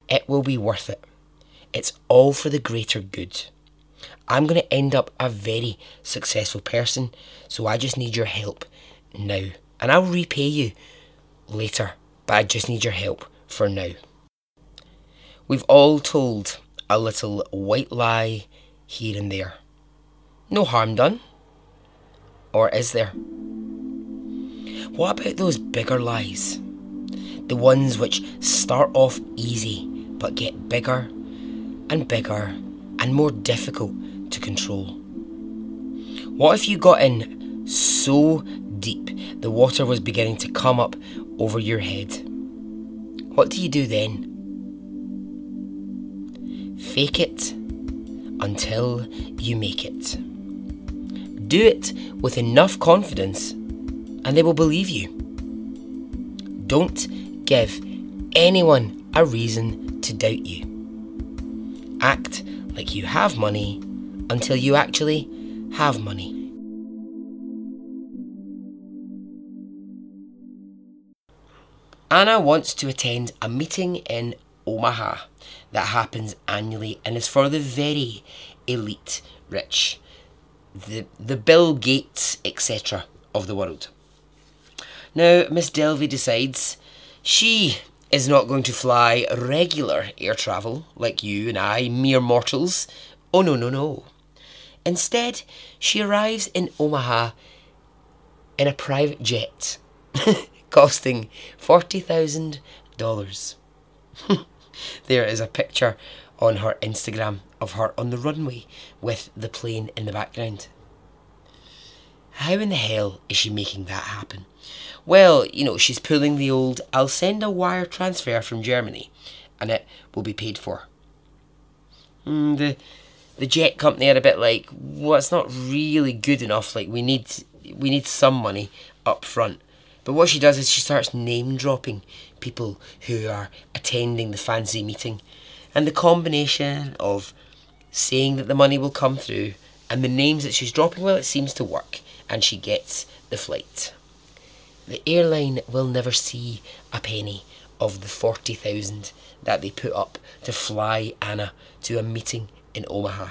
It will be worth it. It's all for the greater good. I'm going to end up a very successful person, so I just need your help now. And I'll repay you later, but I just need your help for now. We've all told a little white lie here and there. No harm done. Or is there? What about those bigger lies? The ones which start off easy but get bigger and bigger and more difficult to control. What if you got in so deep the water was beginning to come up over your head? What do you do then? Fake it until you make it. Do it with enough confidence and they will believe you. Don't give anyone a reason to doubt you. Act like you have money until you actually have money. Anna wants to attend a meeting in Omaha that happens annually and is for the very elite rich, the Bill Gates, etc. of the world. Now, Miss Delvey decides she is not going to fly regular air travel like you and I, mere mortals. Oh no. Instead, she arrives in Omaha in a private jet, costing $40,000. There is a picture on her Instagram of her on the runway with the plane in the background. How in the hell is she making that happen? Well, she's pulling the old, I'll send a wire transfer from Germany and it will be paid for. The jet company are a bit like, well, it's not really good enough. Like, we need some money up front. But what she does is she starts name dropping people who are attending the fancy meeting. And the combination of saying that the money will come through and the names that she's dropping, well, it seems to work. And she gets the flight. The airline will never see a penny of the 40,000 that they put up to fly Anna to a meeting in Omaha.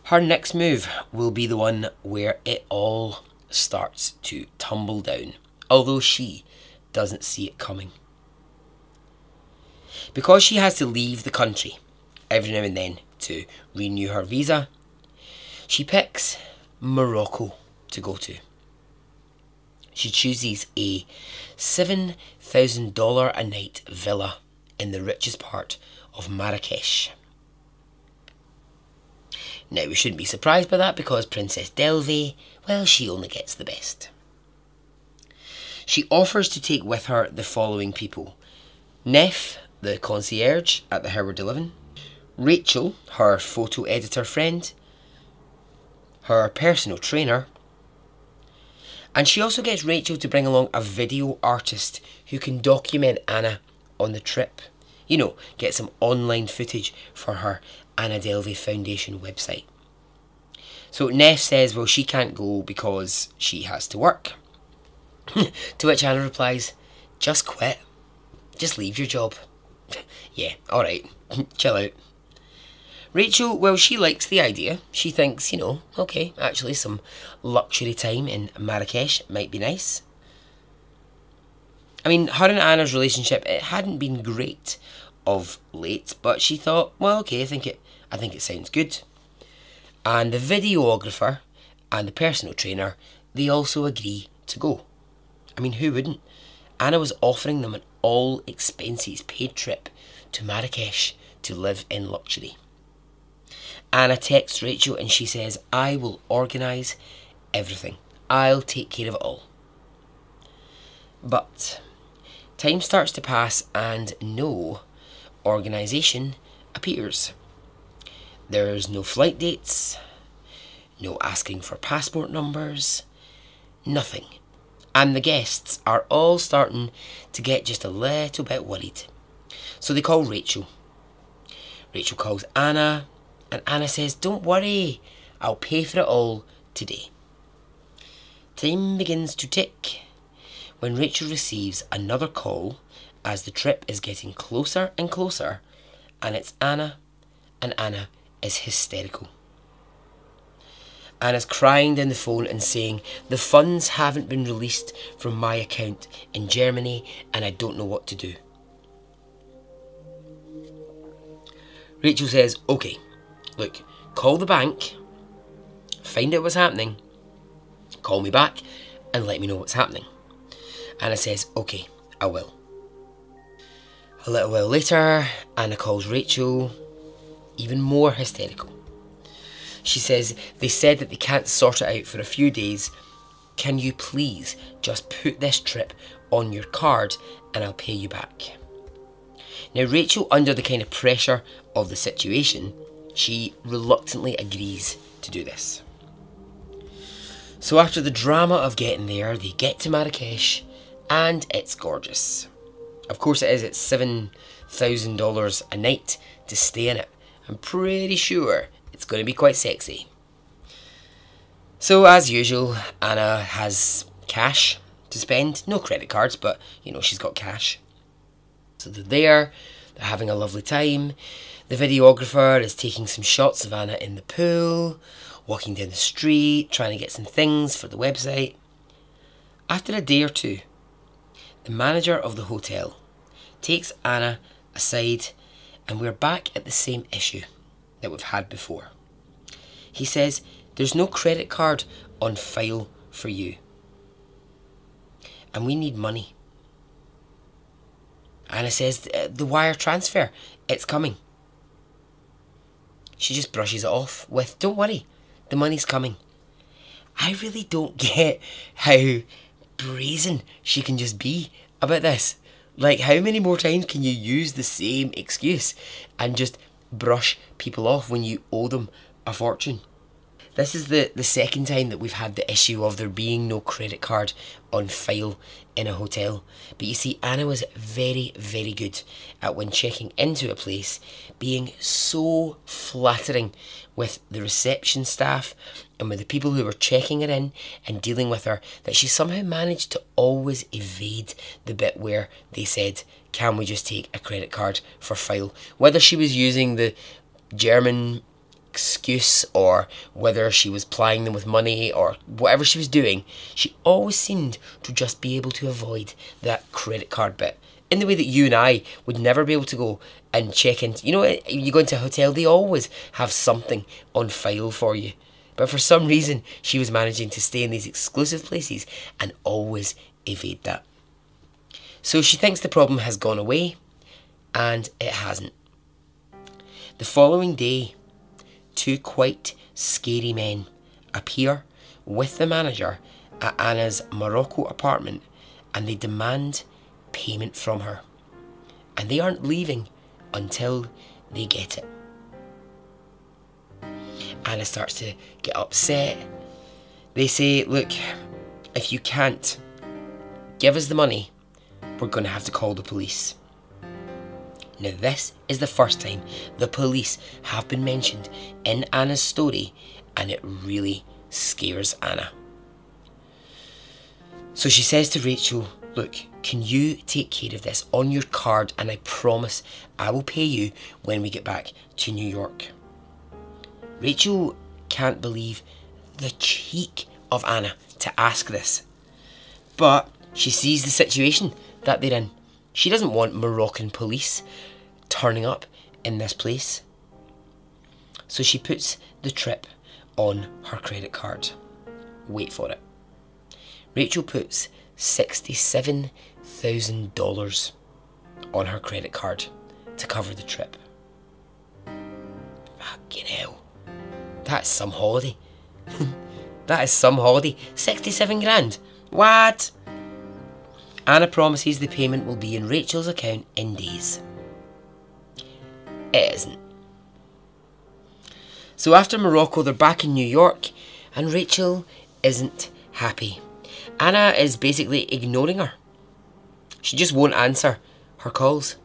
Her next move will be the one where it all starts to tumble down, although she doesn't see it coming. Because she has to leave the country every now and then to renew her visa, she picks Morocco to go to. She chooses a $7,000 a night villa in the richest part of Marrakesh. Now, we shouldn't be surprised by that because Princess Delvey, well, she only gets the best. She offers to take with her the following people: Neff, the concierge at the Howard 11, Rachel, her photo editor friend, her personal trainer, and she also gets Rachel to bring along a video artist who can document Anna on the trip. Get some online footage for her Anna Delvey Foundation website. So Neff says, well, she can't go because she has to work. To which Anna replies, just quit. Just leave your job. Yeah, alright, chill out. Rachel, well, she likes the idea. She thinks, okay, actually some luxury time in Marrakesh might be nice. I mean, her and Anna's relationship, it hadn't been great of late, but she thought, well, okay, I think it sounds good. And the videographer and the personal trainer, they also agree to go. I mean, who wouldn't? Anna was offering them an all expenses paid trip to Marrakesh to live in luxury. Anna texts Rachel and she says, I will organise everything. I'll take care of it all. But time starts to pass and no organisation appears. There's no flight dates, no asking for passport numbers, nothing. And the guests are all starting to get just a little bit worried. So they call Rachel. Rachel calls Anna, and Anna says, don't worry, I'll pay for it all today. Time begins to tick when Rachel receives another call as the trip is getting closer and closer, and it's Anna, and Anna is hysterical. Anna's crying down the phone and saying, "The funds haven't been released from my account in Germany and I don't know what to do." Rachel says, "Okay, look, call the bank, find out what's happening, call me back and let me know what's happening." Anna says, "Okay, I will." A little while later, Anna calls Rachel, even more hysterical. She says, "They said that they can't sort it out for a few days. Can you please just put this trip on your card and I'll pay you back?" Now Rachel, under the kind of pressure of the situation, she reluctantly agrees to do this. So after the drama of getting there, they get to Marrakesh and it's gorgeous. Of course it is, it's $7,000 a night to stay in it. I'm pretty sure it's going to be quite sexy. So as usual, Anna has cash to spend. No credit cards, but you know, she's got cash. So they're having a lovely time. The videographer is taking some shots of Anna in the pool, walking down the street, trying to get some things for the website. After a day or two, the manager of the hotel takes Anna aside and we're back at the same issue that we've had before. He says, "There's no credit card on file for you and we need money." Anna says, "The wire transfer, it's coming." She just brushes it off with, "Don't worry, the money's coming." I really don't get how brazen she can just be about this. Like, how many more times can you use the same excuse and just brush people off when you owe them a fortune? This is the second time that we've had the issue of there being no credit card on file in a hotel. But you see, Anna was very, very good at, when checking into a place, being so flattering with the reception staff and with the people who were checking her in and dealing with her, that she somehow managed to always evade the bit where they said, "Can we just take a credit card for file?" Whether she was using the German excuse or whether she was plying them with money or whatever she was doing, she always seemed to just be able to avoid that credit card bit, in the way that you and I would never be able to go and check in. You know, you go into a hotel, they always have something on file for you, but for some reason she was managing to stay in these exclusive places and always evade that. So she thinks the problem has gone away, and it hasn't. The following day, two quite scary men appear with the manager at Anna's Morocco apartment and they demand payment from her. And they aren't leaving until they get it. Anna starts to get upset. They say, "Look, if you can't give us the money, we're going to have to call the police." Now this is the first time the police have been mentioned in Anna's story, and it really scares Anna. So she says to Rachel, "Look, can you take care of this on your card, and I promise I will pay you when we get back to New York." Rachel can't believe the cheek of Anna to ask this, but she sees the situation that they're in. She doesn't want Moroccan police turning up in this place. So she puts the trip on her credit card. Wait for it. Rachel puts $67,000 on her credit card to cover the trip. Fucking hell. That's some holiday. That is some holiday. 67 grand. What? Anna promises the payment will be in Rachel's account in days. It isn't. So after Morocco, they're back in New York, and Rachel isn't happy. Anna is basically ignoring her. She just won't answer her calls.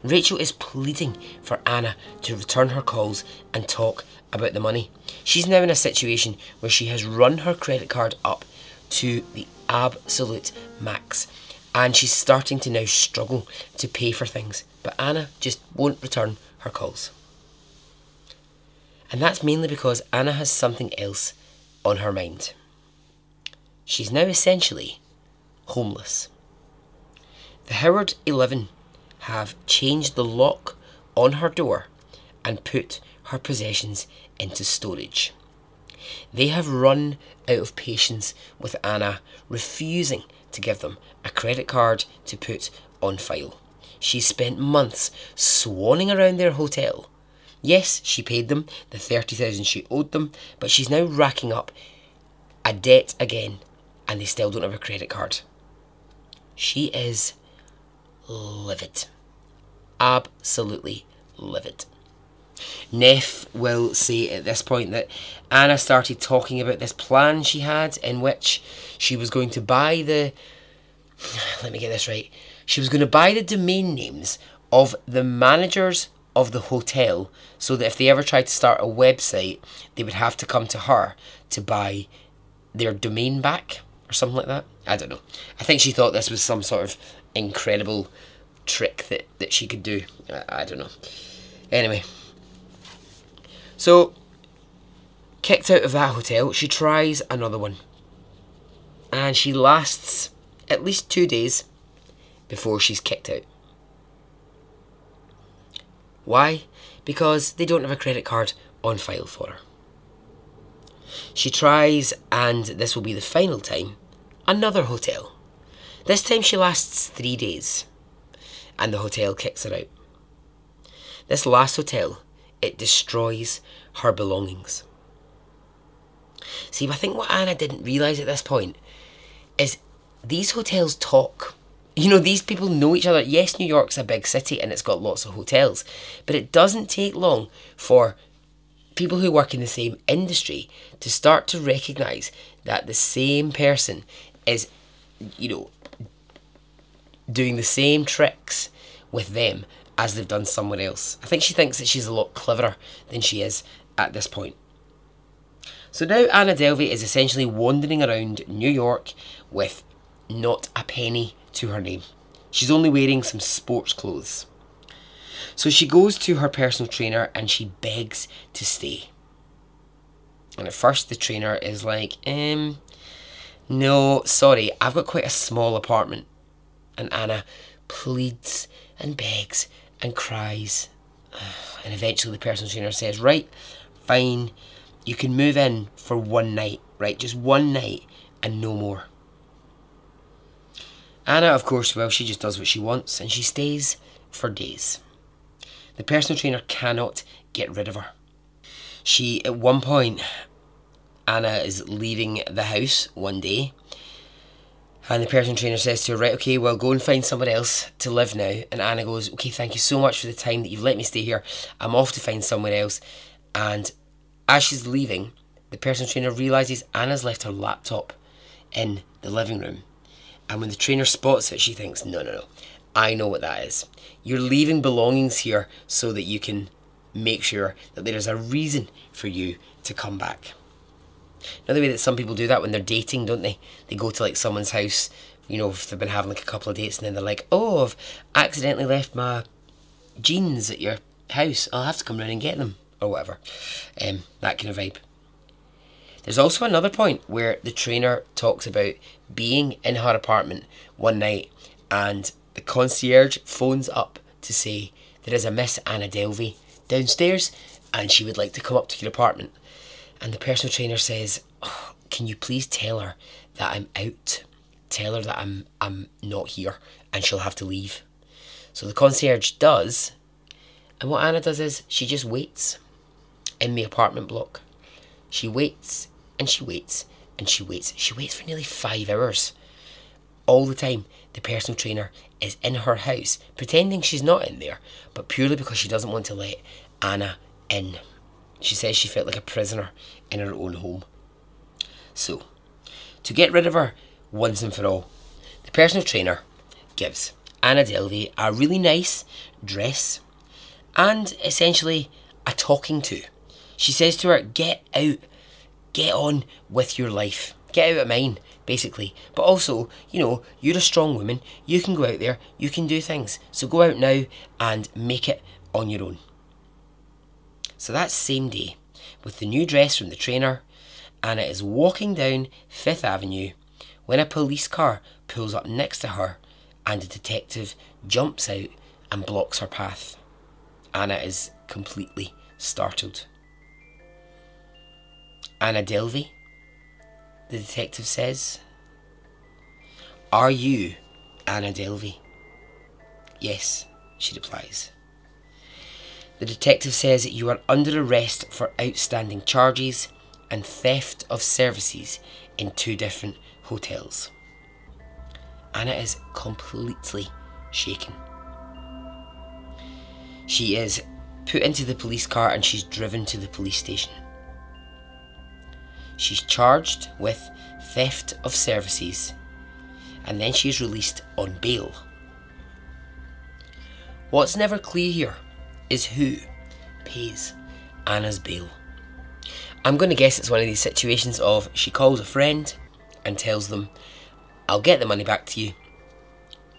Rachel is pleading for Anna to return her calls and talk about the money. She's now in a situation where she has run her credit card up to the absolute max, and she's starting to now struggle to pay for things, but Anna just won't return her calls. And that's mainly because Anna has something else on her mind. She's now essentially homeless. The Howard 11 have changed the lock on her door and put her possessions into storage. They have run out of patience with Anna, refusing to give them a credit card to put on file. She spent months swanning around their hotel. Yes, she paid them the $30,000 she owed them, but she's now racking up a debt again, and they still don't have a credit card. She is livid. Absolutely livid. Neff will say at this point that Anna started talking about this plan she had in which she was going to buy the... Let me get this right. She was going to buy the domain names of the managers of the hotel so that if they ever tried to start a website, they would have to come to her to buy their domain back or something like that. I don't know. I think she thought this was some sort of incredible trick that she could do. I don't know. Anyway. So, kicked out of that hotel, she tries another one. And she lasts at least 2 days before she's kicked out. Why? Because they don't have a credit card on file for her. She tries, and this will be the final time, another hotel. This time she lasts 3 days, and the hotel kicks her out. This last hotel, it destroys her belongings. See, I think what Anna didn't realise at this point is these hotels talk. You know, these people know each other. Yes, New York's a big city and it's got lots of hotels, but it doesn't take long for people who work in the same industry to start to recognise that the same person is, you know, doing the same tricks with them as they've done someone else. I think she thinks that she's a lot cleverer than she is at this point. So now Anna Delvey is essentially wandering around New York with not a penny to her name. She's only wearing some sports clothes. So she goes to her personal trainer and she begs to stay. And at first the trainer is like, no, sorry, I've got quite a small apartment. And Anna pleads and begs and cries. And eventually the personal trainer says, right, fine, you can move in for one night, right? Just one night and no more. Anna, of course, well, she just does what she wants and she stays for days. The personal trainer cannot get rid of her. She, at one point, Anna is leaving the house one day and the personal trainer says to her, right, okay, well, go and find somewhere else to live now. And Anna goes, okay, thank you so much for the time that you've let me stay here. I'm off to find somewhere else. And as she's leaving, the personal trainer realises Anna's left her laptop in the living room. And when the trainer spots it, she thinks, no, I know what that is. You're leaving belongings here so that you can make sure that there is a reason for you to come back. Now, the way that some people do that when they're dating, don't they? They go to like someone's house, you know, if they've been having like a couple of dates, and then they're like, oh, I've accidentally left my jeans at your house. I'll have to come round and get them, or whatever. That kind of vibe. There's also another point where the trainer talks about being in her apartment one night and the concierge phones up to say there is a Miss Anna Delvey downstairs and she would like to come up to your apartment. And the personal trainer says, oh, can you please tell her that I'm out? Tell her that I'm not here and she'll have to leave. So the concierge does, and what Anna does is she just waits in the apartment block. She waits and she waits and she waits. She waits for nearly 5 hours. All the time, the personal trainer is in her house, pretending she's not in there, but purely because she doesn't want to let Anna in. She says she felt like a prisoner in her own home. So, to get rid of her once and for all, the personal trainer gives Anna Delvey a really nice dress and essentially a talking to. She says to her, get out, get on with your life, get out of mine, basically. But also, you know, you're a strong woman. You can go out there. You can do things. So go out now and make it on your own. So that same day, with the new dress from the trainer, Anna is walking down 5th Avenue when a police car pulls up next to her and a detective jumps out and blocks her path. Anna is completely startled. "Anna Delvey?" the detective says. "Are you Anna Delvey?" "Yes," she replies. The detective says that you are under arrest for outstanding charges and theft of services in 2 different hotels. Anna is completely shaken. She is put into the police car and she's driven to the police station. She's charged with theft of services and then she's released on bail. What's never clear here is who pays Anna's bail. I'm going to guess it's one of these situations of she calls a friend and tells them, "I'll get the money back to you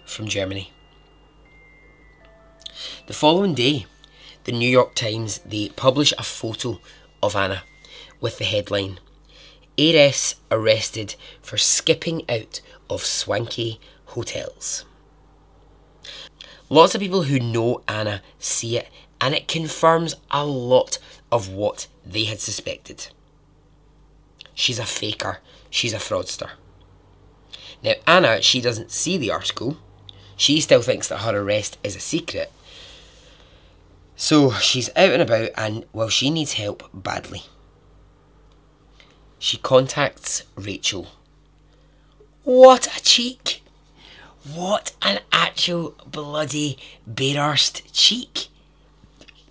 from Germany." The following day, the New York Times, they publish a photo of Anna with the headline, "Heiress arrested for skipping out of swanky hotels." Lots of people who know Anna see it, and it confirms a lot of what they had suspected. She's a faker. She's a fraudster. Now, Anna, she doesn't see the article. She still thinks that her arrest is a secret. So she's out and about and, well, she needs help badly. She contacts Rachel. What a cheek! What an actual bloody bare-arsed cheek.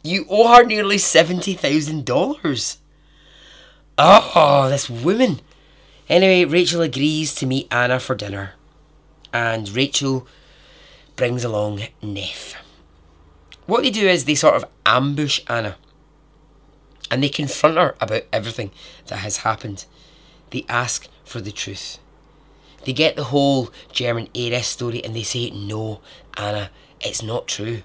You owe her nearly $70,000. Oh, this woman. Anyway, Rachel agrees to meet Anna for dinner. And Rachel brings along Neff. What they do is they sort of ambush Anna. And they confront her about everything that has happened. They ask for the truth. They get the whole German heiress story and they say, "No, Anna, it's not true.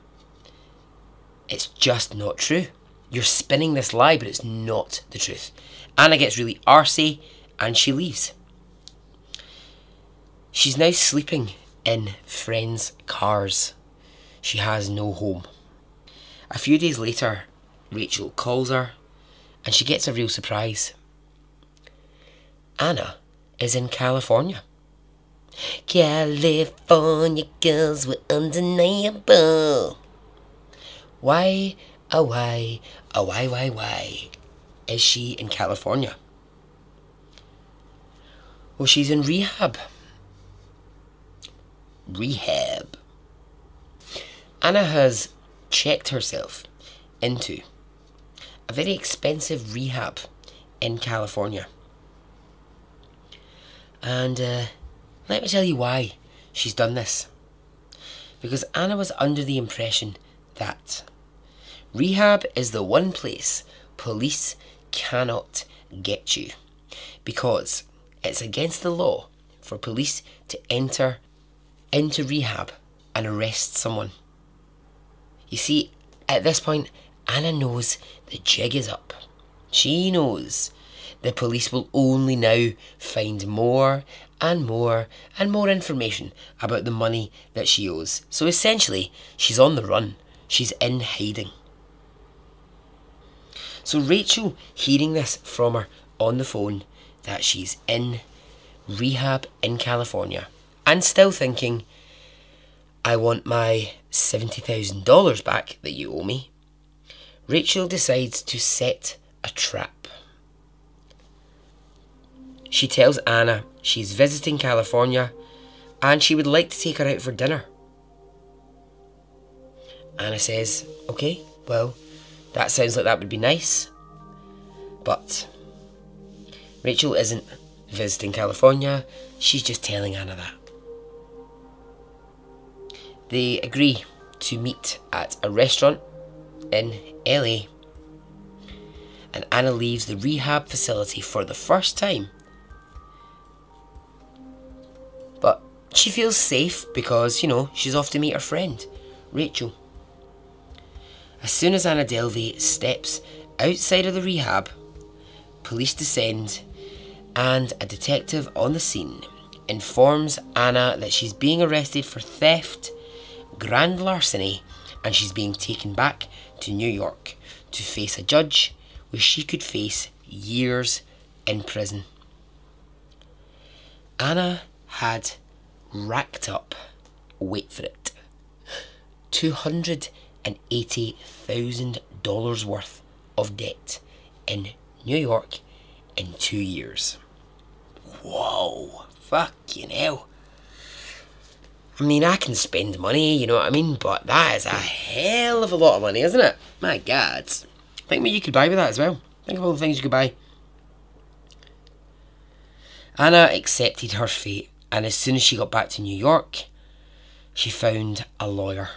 It's just not true. You're spinning this lie, but it's not the truth." Anna gets really arsey and she leaves. She's now sleeping in friends' cars. She has no home. A few days later, Rachel calls her and she gets a real surprise. Anna is in California. California girls were undeniable. Why, oh why, oh why is she in California? Well, she's in rehab. Rehab. Anna has checked herself into a very expensive rehab in California. And let me tell you why she's done this. Because Anna was under the impression that rehab is the one place police cannot get you. Because it's against the law for police to enter into rehab and arrest someone. You see, at this point, Anna knows the jig is up. She knows the police will only now find more and more and more information about the money that she owes. So essentially, she's on the run. She's in hiding. So Rachel, hearing this from her on the phone, that she's in rehab in California, and still thinking, "I want my $70,000 back that you owe me," Rachel decides to set a trap. She tells Anna she's visiting California and she would like to take her out for dinner. Anna says, "Okay, well, that sounds like that would be nice." But Rachel isn't visiting California, she's just telling Anna that. They agree to meet at a restaurant in LA, and Anna leaves the rehab facility for the first time She feels safe because, you know, she's off to meet her friend, Rachel. As soon as Anna Delvey steps outside of the rehab, police descend and a detective on the scene informs Anna that she's being arrested for theft, grand larceny, and she's being taken back to New York to face a judge where she could face years in prison. Anna had racked up, wait for it, $280,000 worth of debt in New York in 2 years. Whoa, fucking hell. I mean, I can spend money, you know what I mean, but that is a hell of a lot of money, isn't it? My God. Think what you could buy with that as well. Think of all the things you could buy. Anna accepted her fate, and as soon as she got back to New York, she found a lawyer.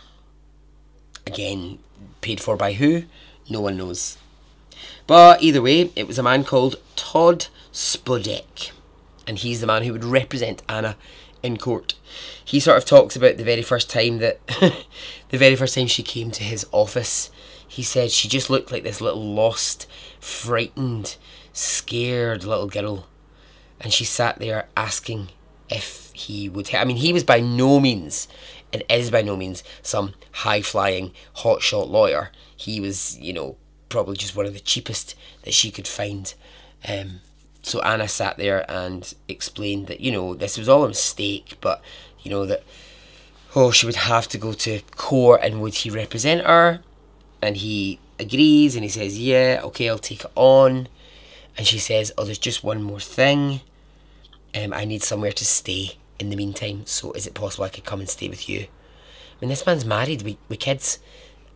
Again, paid for by who? No one knows. But either way, it was a man called Todd Spodek, and he's the man who would represent Anna in court. He sort of talks about the very first time that the very first time she came to his office. He said she just looked like this little lost, frightened, scared little girl, and she sat there asking if he would. I mean, he was by no means, and is by no means, some high-flying, hotshot lawyer. He was, you know, probably just one of the cheapest that she could find. So Anna sat there and explained that, you know, this was all a mistake, but, you know, that, oh, she would have to go to court, and would he represent her? And he agrees, and he says, yeah, okay, I'll take it on. And she says, oh, there's just one more thing. I need somewhere to stay in the meantime, so is it possible I could come and stay with you? I mean, this man's married with kids,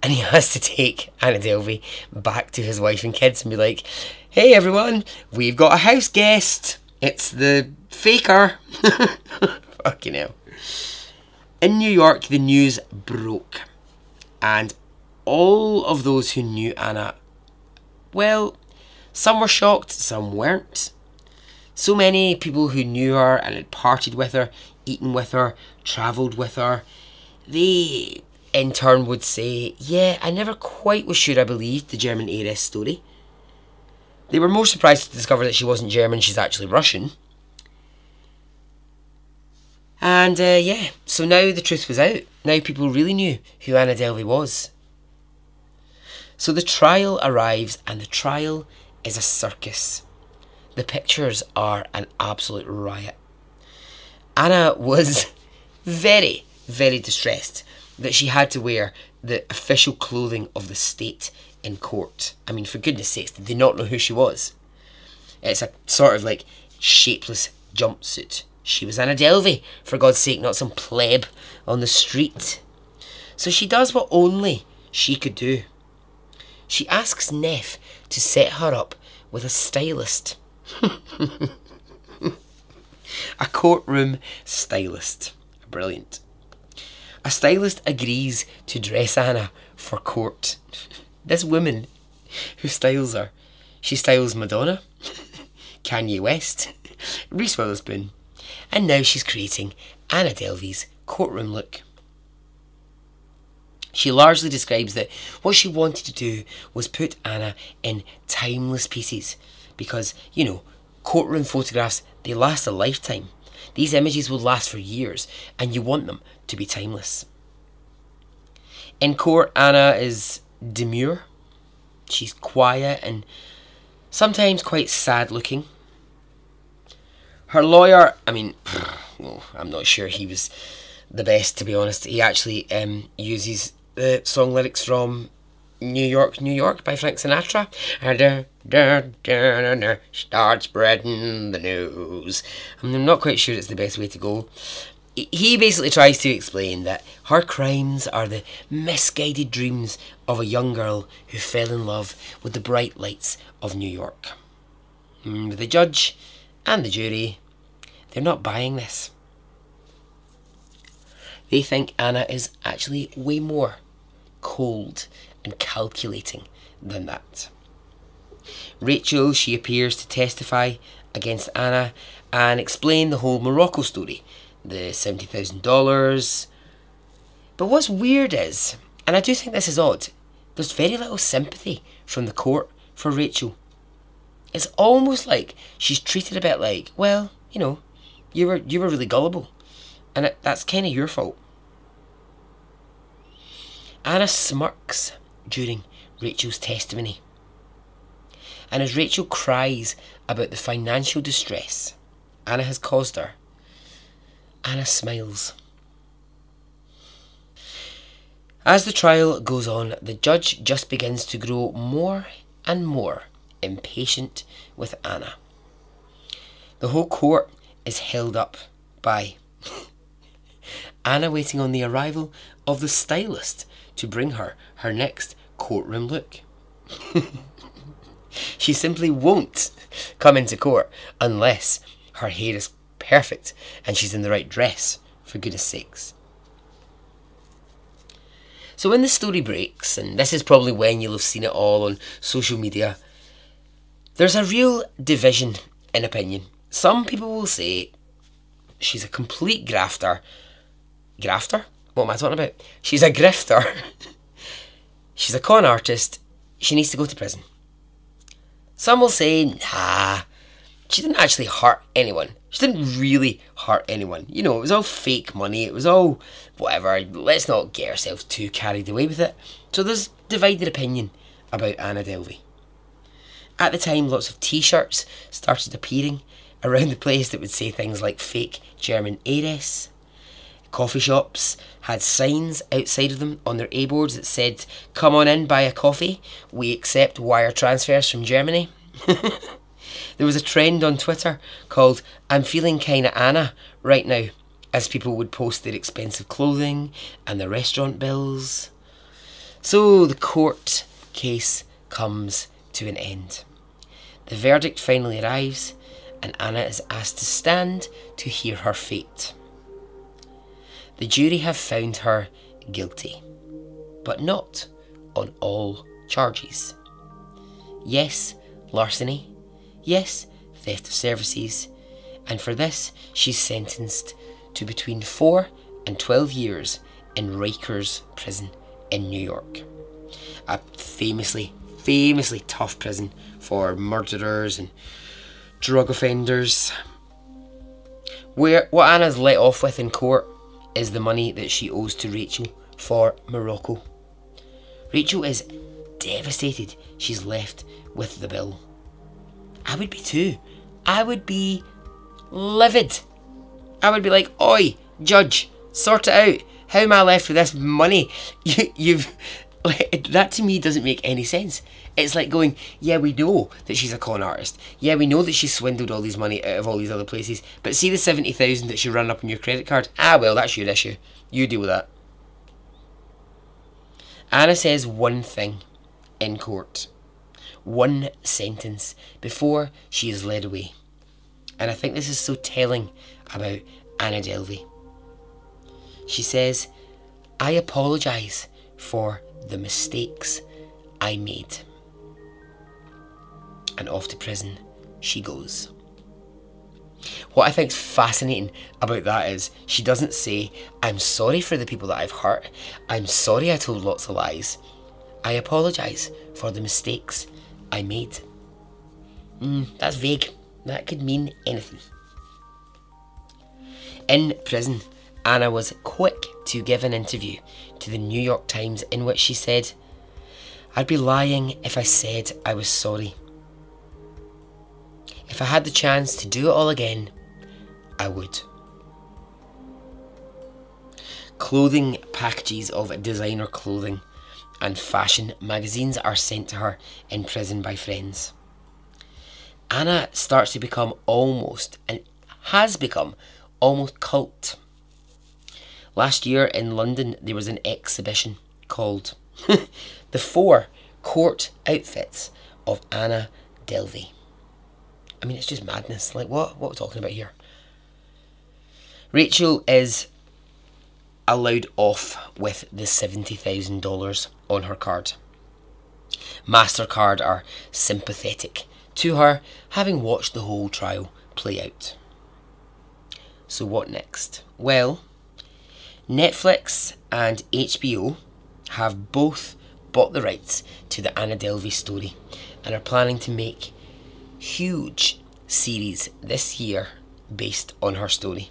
and he has to take Anna Delvey back to his wife and kids and be like, hey everyone, we've got a house guest. It's the faker. Fucking hell. In New York, the news broke, and all of those who knew Anna, well, some were shocked, some weren't. So many people who knew her and had partied with her, eaten with her, travelled with her, they in turn would say, yeah, I never quite was sure I believed the German heiress story. They were more surprised to discover that she wasn't German, she's actually Russian. And yeah, so now the truth was out. Now people really knew who Anna Delvey was. So the trial arrives, and the trial is a circus. The pictures are an absolute riot. Anna was very, very distressed that she had to wear the official clothing of the state in court. I mean, for goodness sakes, did they not know who she was? It's a sort of like shapeless jumpsuit. She was Anna Delvey, for God's sake, not some pleb on the street. So she does what only she could do. She asks Neff to set her up with a stylist. A courtroom stylist. Brilliant. A stylist agrees to dress Anna for court. This woman who styles her, she styles Madonna, Kanye West, Reese Witherspoon, and now she's creating Anna Delvey's courtroom look. She largely describes that what she wanted to do was put Anna in timeless pieces because, you know, courtroom photographs, they last a lifetime. These images will last for years, and you want them to be timeless. In court, Anna is demure. She's quiet and sometimes quite sad looking. Her lawyer, I mean, well, I'm not sure he was the best, to be honest. He actually uses the song lyrics from New York, New York by Frank Sinatra. Start spreading the news. I'm not quite sure it's the best way to go. He basically tries to explain that her crimes are the misguided dreams of a young girl who fell in love with the bright lights of New York. But the judge and the jury, they're not buying this. They think Anna is actually way more cold and calculating than that. Rachel, she appears to testify against Anna and explain the whole Morocco story, the $70,000. But what's weird is, and I do think this is odd, there's very little sympathy from the court for Rachel. It's almost like she's treated a bit like, well, you know, you were really gullible, and that's kind of your fault. Anna smirks during Rachel's testimony, and as Rachel cries about the financial distress Anna has caused her, Anna smiles. As the trial goes on, the judge just begins to grow more and more impatient with Anna. The whole court is held up by Anna waiting on the arrival of the stylist to bring her next courtroom look. She simply won't come into court unless her hair is perfect and she's in the right dress, for goodness sakes. So when the story breaks, and this is probably when you'll have seen it all on social media, there's a real division in opinion. Some people will say she's a complete grafter. Grafter? What am I talking about? She's a grifter. She's a con artist. She needs to go to prison. Some will say, nah, she didn't actually hurt anyone. She didn't really hurt anyone. You know, it was all fake money. It was all whatever. Let's not get ourselves too carried away with it. So there's divided opinion about Anna Delvey. At the time, lots of t-shirts started appearing around the place that would say things like fake German heiress. Coffee shops had signs outside of them on their A-boards that said, come on in, buy a coffee. We accept wire transfers from Germany. There was a trend on Twitter called I'm feeling kinda Anna right now, as people would post their expensive clothing and their restaurant bills. So the court case comes to an end. The verdict finally arrives and Anna is asked to stand to hear her fate. The jury have found her guilty, but not on all charges. Yes, larceny. Yes, theft of services. And for this, she's sentenced to between 4 and 12 years in Rikers prison in New York. A famously tough prison for murderers and drug offenders. What Anna's let off with in court is the money that she owes to Rachel for Morocco. Rachel is devastated she's left with the bill. I would be too. I would be livid. I would be like, oi, judge, sort it out. How am I left with this money? You've that to me doesn't make any sense. It's like going, yeah, we know that she's a con artist. Yeah, we know that she swindled all these money out of all these other places. But see the 70,000 that she ran up on your credit card? Ah, well, that's your issue. You deal with that. Anna says one thing in court. One sentence before she is led away. And I think this is so telling about Anna Delvey. She says, I apologise for the mistakes I made. And off to prison she goes. What I think's fascinating about that is she doesn't say, I'm sorry for the people that I've hurt. I'm sorry I told lots of lies. I apologise for the mistakes I made. That's vague. That could mean anything. In prison, Anna was quick to give an interview to the New York Times in which she said, I'd be lying if I said I was sorry. If I had the chance to do it all again, I would. Clothing packages of designer clothing and fashion magazines are sent to her in prison by friends. Anna starts to become almost, and has become, almost cult. Last year in London there was an exhibition called The 4 Court Outfits of Anna Delvey. I mean, it's just madness. Like, what are we talking about here? Rachel is allowed off with the $70,000 on her card. MasterCard are sympathetic to her, having watched the whole trial play out. So what next? Well, Netflix and HBO have both bought the rights to the Anna Delvey story and are planning to make huge series this year based on her story.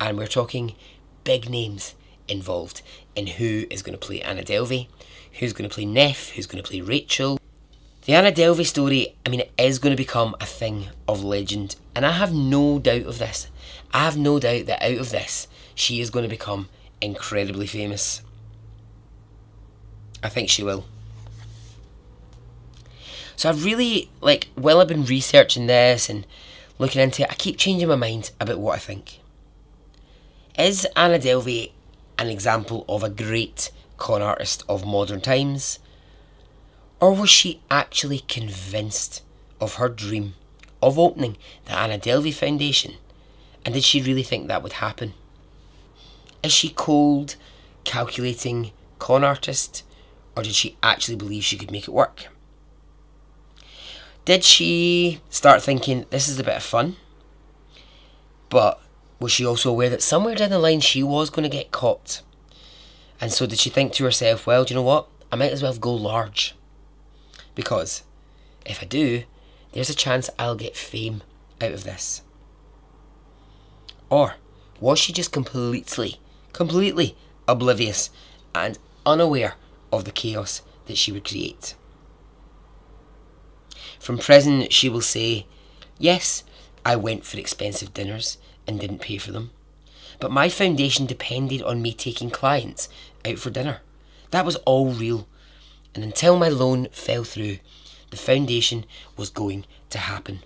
And we're talking big names involved in who is going to play Anna Delvey, who's going to play Neff, who's going to play Rachel. The Anna Delvey story, it is going to become a thing of legend, and I have no doubt of this. I have no doubt that out of this, she is going to become incredibly famous. I think she will. So I've really, while I've been researching this and looking into it, I keep changing my mind about what I think. Is Anna Delvey an example of a great con artist of modern times? Or was she actually convinced of her dream of opening the Anna Delvey Foundation? And did she really think that would happen? Is she cold, calculating con artist? Or did she actually believe she could make it work? Did she start thinking, this is a bit of fun? But was she also aware that somewhere down the line she was going to get caught? And so did she think to herself, well, do you know what? I might as well go large. Because if I do, there's a chance I'll get fame out of this. Or was she just completely oblivious and unaware of the chaos that she would create? From prison, she will say, yes, I went for expensive dinners and didn't pay for them. But my foundation depended on me taking clients out for dinner. That was all real. And until my loan fell through, the foundation was going to happen.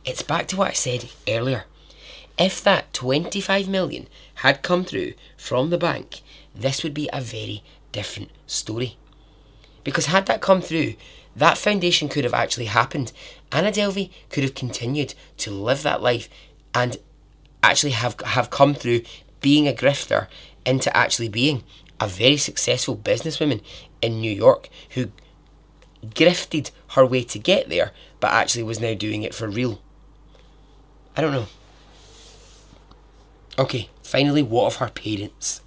It's back to what I said earlier. If that 25 million had come through from the bank, this would be a very different story. Because had that come through, that foundation could have actually happened. Anna Delvey could have continued to live that life and actually have come through being a grifter into actually being a very successful businesswoman in New York who grifted her way to get there, but actually was now doing it for real. I don't know. Okay, finally, what of her parents?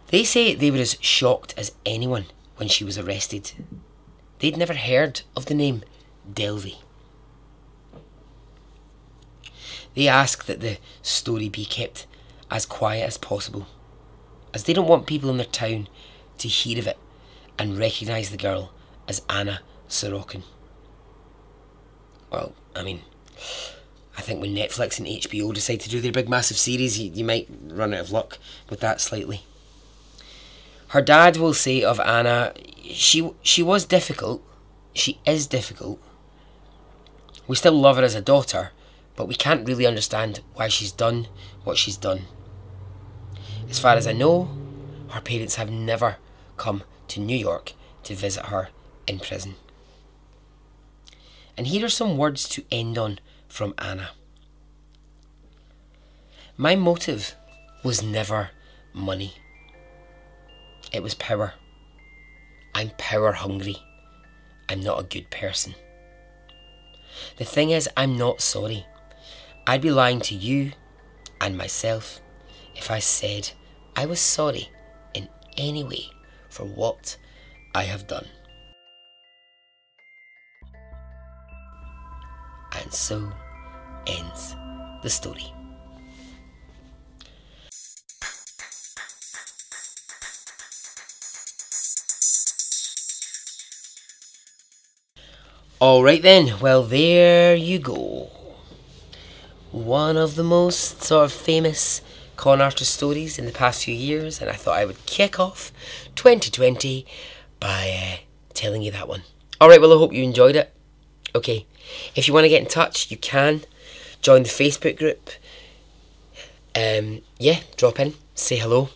They say they were as shocked as anyone when she was arrested. They'd never heard of the name Delvey. They ask that the story be kept as quiet as possible, as they don't want people in their town to hear of it and recognise the girl as Anna Sorokin. Well, I think when Netflix and HBO decide to do their big massive series, you might run out of luck with that slightly. Her dad will say of Anna, she was difficult, she is difficult. We still love her as a daughter, but we can't really understand why she's done what she's done. As far as I know, her parents have never come to New York to visit her in prison. And here are some words to end on from Anna. My motive was never money. It was power. I'm power hungry. I'm not a good person. The thing is, I'm not sorry. I'd be lying to you and myself if I said I was sorry in any way for what I have done. And so ends the story. Alright then, well there you go. One of the most sort of famous con artist stories in the past few years, and I thought I would kick off 2020 by telling you that one. Alright, well I hope you enjoyed it. Okay, if you want to get in touch, you can join the Facebook group. Drop in, say hello.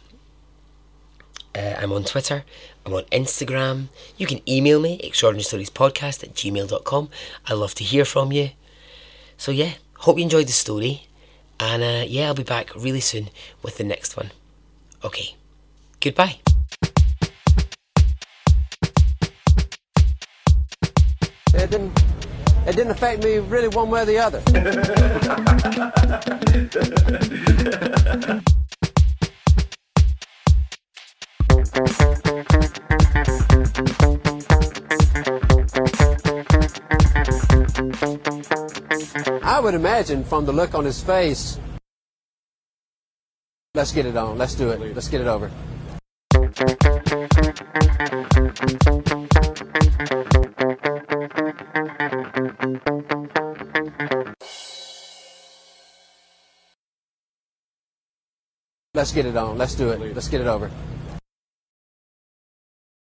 I'm on Twitter, I'm on Instagram. You can email me, extraordinarystoriespodcast@gmail.com. I love to hear from you. So yeah, hope you enjoyed the story. And I'll be back really soon with the next one. Okay, goodbye. It didn't It didn't affect me really one way or the other. I would imagine from the look on his face, let's get it on, let's do it, let's get it over. Let's get it on, let's do it, let's get it over.